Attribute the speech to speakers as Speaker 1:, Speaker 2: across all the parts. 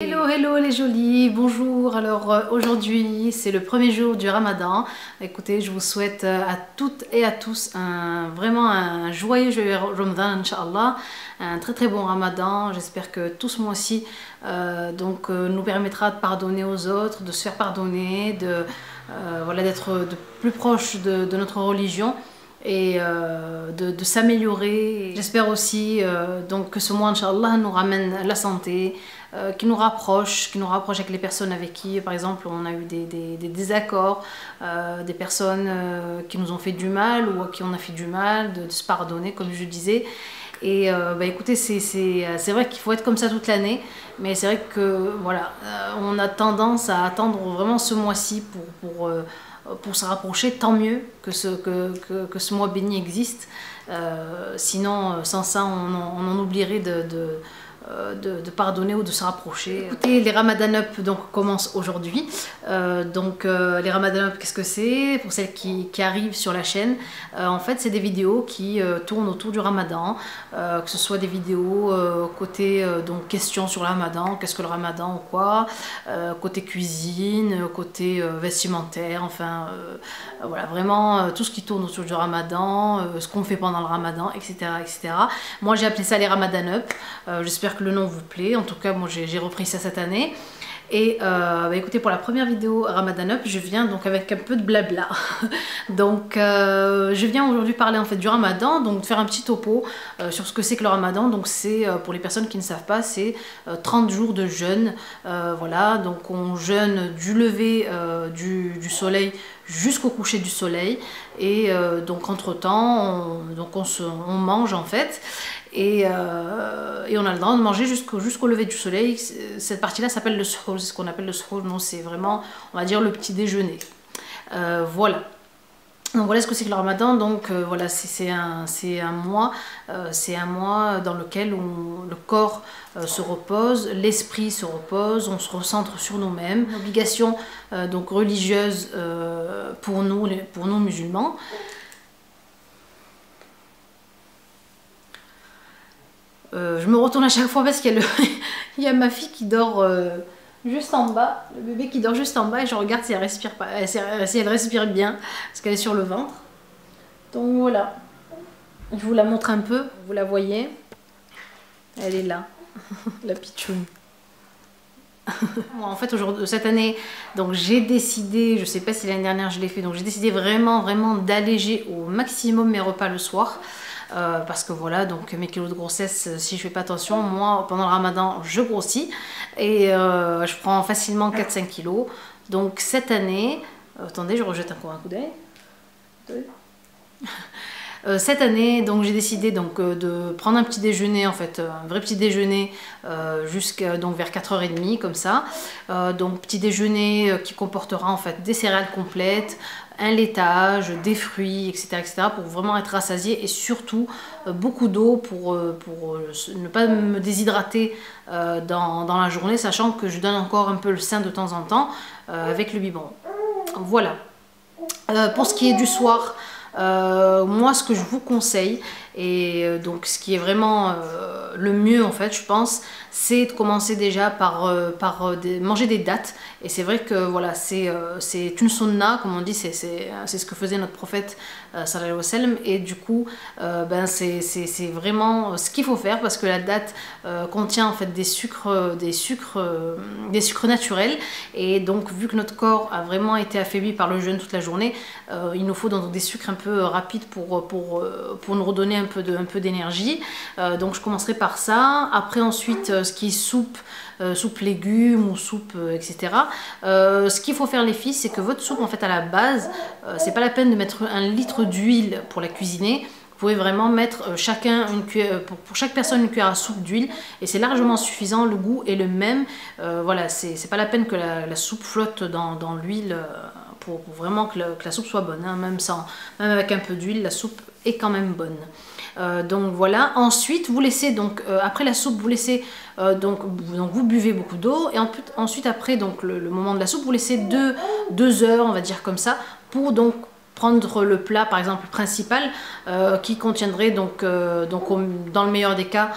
Speaker 1: Hello, hello les jolis, bonjour. Alors aujourd'hui c'est le premier jour du Ramadan. Écoutez, je vous souhaite à toutes et à tous vraiment un joyeux Ramadan, Inch'Allah. Un très très bon Ramadan. J'espère que tout ce mois-ci nous permettra de pardonner aux autres, de se faire pardonner, voilà, d'être plus proche de notre religion et de s'améliorer. J'espère aussi donc que ce mois, Inch'Allah, nous ramène la santé, qui nous rapproche avec les personnes avec qui, par exemple, on a eu des désaccords, des personnes qui nous ont fait du mal ou à qui on a fait du mal, de se pardonner, comme je disais. Et écoutez, c'est vrai qu'il faut être comme ça toute l'année, mais c'est vrai que voilà, on a tendance à attendre vraiment ce mois-ci pour se rapprocher. Tant mieux que ce mois béni existe, sinon sans ça on en oublierait de pardonner ou de se rapprocher. Écoutez, les Ramadan Up donc commencent aujourd'hui. Les Ramadan Up, qu'est-ce que c'est? Pour celles qui arrivent sur la chaîne, en fait c'est des vidéos qui tournent autour du Ramadan, que ce soit des vidéos côté donc questions sur le Ramadan, qu'est-ce que le Ramadan ou quoi, côté cuisine, côté vestimentaire, enfin voilà, vraiment tout ce qui tourne autour du Ramadan, ce qu'on fait pendant le Ramadan, etc., etc. Moi j'ai appelé ça les Ramadan Up. J'espère que le nom vous plaît. En tout cas, moi j'ai repris ça cette année. Et écoutez, pour la première vidéo Ramadan Up, je viens donc avec un peu de blabla. Donc je viens aujourd'hui parler en fait du Ramadan, donc de faire un petit topo sur ce que c'est que le Ramadan. Donc c'est pour les personnes qui ne savent pas, c'est 30 jours de jeûne. Voilà, donc on jeûne du lever du soleil jusqu'au coucher du soleil. Et donc entre temps, on mange en fait. Et on a le droit de manger jusqu'au lever du soleil. Cette partie-là s'appelle le suhour, c'est ce qu'on appelle le suhour. Non, c'est vraiment, on va dire, le petit déjeuner. Voilà. Donc voilà ce que c'est que le Ramadan. Donc voilà, c'est un mois dans lequel le corps se repose, l'esprit se repose, on se recentre sur nous-mêmes. Une obligation donc religieuse pour nous musulmans. Je me retourne à chaque fois parce qu'il y a, il y a ma fille qui dort juste en bas, le bébé qui dort juste en bas, et je regarde si elle respire pas, si elle respire bien, parce qu'elle est sur le ventre. Donc voilà, je vous la montre un peu, vous la voyez, elle est là, la pitchoune. Moi, en fait, cette année, donc j'ai décidé, je sais pas si l'année dernière je l'ai fait, donc j'ai décidé vraiment d'alléger au maximum mes repas le soir. Parce que voilà, donc mes kilos de grossesse, si je fais pas attention, moi pendant le Ramadan je grossis et je prends facilement 4-5 kilos. Donc cette année, attendez, je rejette encore un coup d'œil. Cette année, donc j'ai décidé donc de prendre un petit déjeuner, en fait, un vrai petit déjeuner jusqu'à donc vers 4h30 comme ça. Donc petit déjeuner qui comportera en fait des céréales complètes, un laitage, des fruits, etc., pour vraiment être rassasié, et surtout beaucoup d'eau pour ne pas me déshydrater dans la journée, sachant que je donne encore un peu le sein de temps en temps avec le biberon. Voilà. Pour ce qui est du soir, moi ce que je vous conseille, et donc ce qui est vraiment le mieux en fait je pense, c'est de commencer déjà par manger des dattes. Et c'est vrai que voilà, c'est une sunna comme on dit, c'est ce que faisait notre prophète sallallahu alayhi wa sallam, et du coup c'est vraiment ce qu'il faut faire, parce que la date contient en fait des sucres naturels, et donc vu que notre corps a vraiment été affaibli par le jeûne toute la journée, il nous faut donc des sucres un peu rapides pour nous redonner un peu d'énergie. Donc je commencerai par ça. Après ensuite ce qui est soupe légumes ou soupe etc. Ce qu'il faut faire les filles, c'est que votre soupe en fait à la base, c'est pas la peine de mettre 1 litre d'huile pour la cuisiner. Vous pouvez vraiment mettre pour chaque personne une cuillère à soupe d'huile, et c'est largement suffisant, le goût est le même. Voilà, c'est pas la peine que la soupe flotte dans l'huile pour vraiment que la soupe soit bonne, hein. Même avec un peu d'huile, la soupe est quand même bonne. Donc voilà, ensuite vous laissez donc après la soupe, vous laissez donc vous buvez beaucoup d'eau, et ensuite après donc le moment de la soupe, vous laissez 2 heures on va dire comme ça, pour donc prendre le plat par exemple principal qui contiendrait donc, dans le meilleur des cas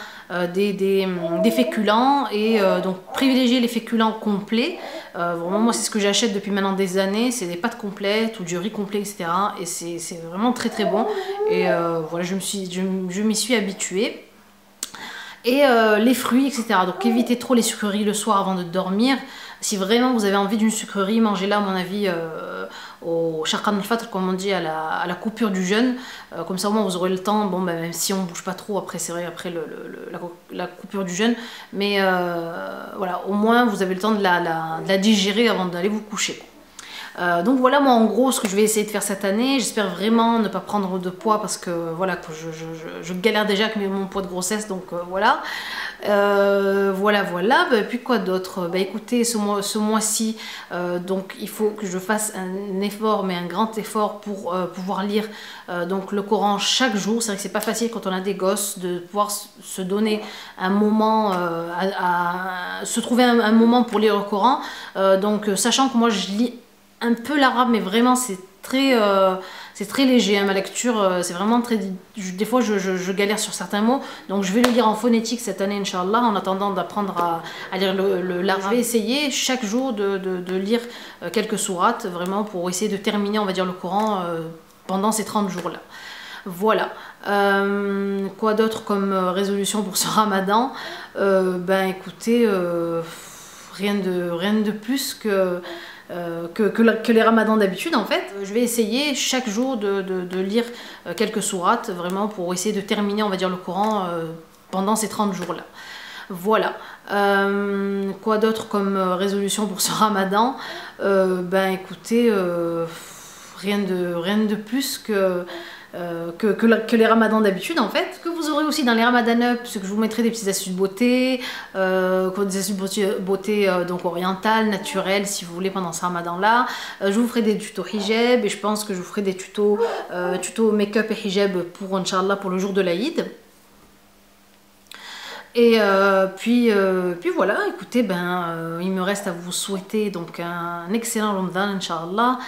Speaker 1: des féculents et donc privilégier les féculents complets. Vraiment moi c'est ce que j'achète depuis maintenant des années, c'est des pâtes complètes ou du riz complet, etc. Et c'est vraiment très très bon et voilà, je m'y suis habituée. Et les fruits, etc. Donc évitez trop les sucreries le soir avant de dormir. Si vraiment vous avez envie d'une sucrerie, mangez-la à mon avis au Sharqan al-Fatr, comme on dit, à la coupure du jeûne. Comme ça au moins vous aurez le temps, bon, ben, même si on ne bouge pas trop, après c'est vrai, après la coupure du jeûne. Mais voilà, au moins vous avez le temps de la digérer avant d'aller vous coucher. Donc voilà moi en gros ce que je vais essayer de faire cette année. J'espère vraiment ne pas prendre de poids parce que voilà, que je galère déjà avec mon poids de grossesse, donc voilà. Voilà. Bah, puis quoi d'autre? Bah écoutez, ce mois-ci, donc il faut que je fasse un effort, mais un grand effort pour pouvoir lire donc le Coran chaque jour. C'est vrai que c'est pas facile quand on a des gosses de pouvoir se donner un moment, se trouver un moment pour lire le Coran. Donc sachant que moi je lis un peu l'arabe, mais vraiment c'est très léger, hein, ma lecture, c'est vraiment très... Des fois je galère sur certains mots, donc je vais le lire en phonétique cette année, Inch'Allah, en attendant d'apprendre à lire l'arabe. Je vais essayer chaque jour de lire quelques sourates, vraiment pour essayer de terminer, on va dire, le Coran pendant ces 30 jours-là. Voilà. Quoi d'autre comme résolution pour ce ramadan? Ben écoutez, rien de plus que les ramadans d'habitude en fait. Je vais essayer chaque jour de lire quelques sourates, vraiment pour essayer de terminer, on va dire, le Coran pendant ces 30 jours-là. Voilà. Quoi d'autre comme résolution pour ce ramadan? Ben écoutez, rien de plus que les ramadans d'habitude en fait. Que vous aurez aussi dans les ramadan up, c'est que je vous mettrai des petites astuces de beauté, des astuces de beauté donc orientales, naturelles si vous voulez pendant ce ramadan là. Je vous ferai des tutos hijab et je pense que je vous ferai des tutos make-up et hijab pour Inch'Allah pour le jour de l'Aïd. Et puis voilà, écoutez, il me reste à vous souhaiter donc un excellent Ramadan, Inch'Allah.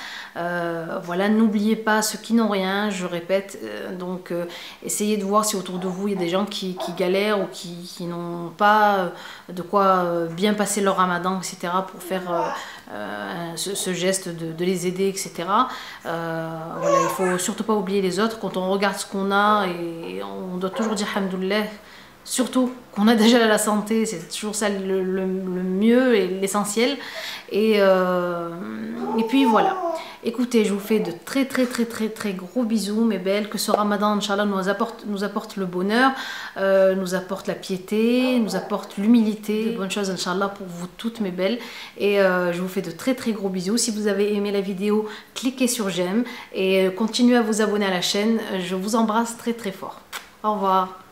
Speaker 1: Voilà, n'oubliez pas ceux qui n'ont rien, je répète, essayez de voir si autour de vous il y a des gens qui galèrent ou qui n'ont pas de quoi bien passer leur Ramadan, etc. pour faire ce geste de les aider, etc. Voilà, il faut surtout pas oublier les autres. Quand on regarde ce qu'on a, et on doit toujours dire Alhamdoulilah. Surtout qu'on a déjà la santé, c'est toujours ça le mieux et l'essentiel. Et puis voilà. Écoutez, je vous fais de très gros bisous mes belles. Que ce ramadan, Inch'Allah, nous apporte le bonheur, nous apporte la piété, nous apporte l'humilité. De bonnes choses, Inch'Allah, pour vous toutes mes belles. Et je vous fais de très gros bisous. Si vous avez aimé la vidéo, cliquez sur j'aime et continuez à vous abonner à la chaîne. Je vous embrasse très fort. Au revoir.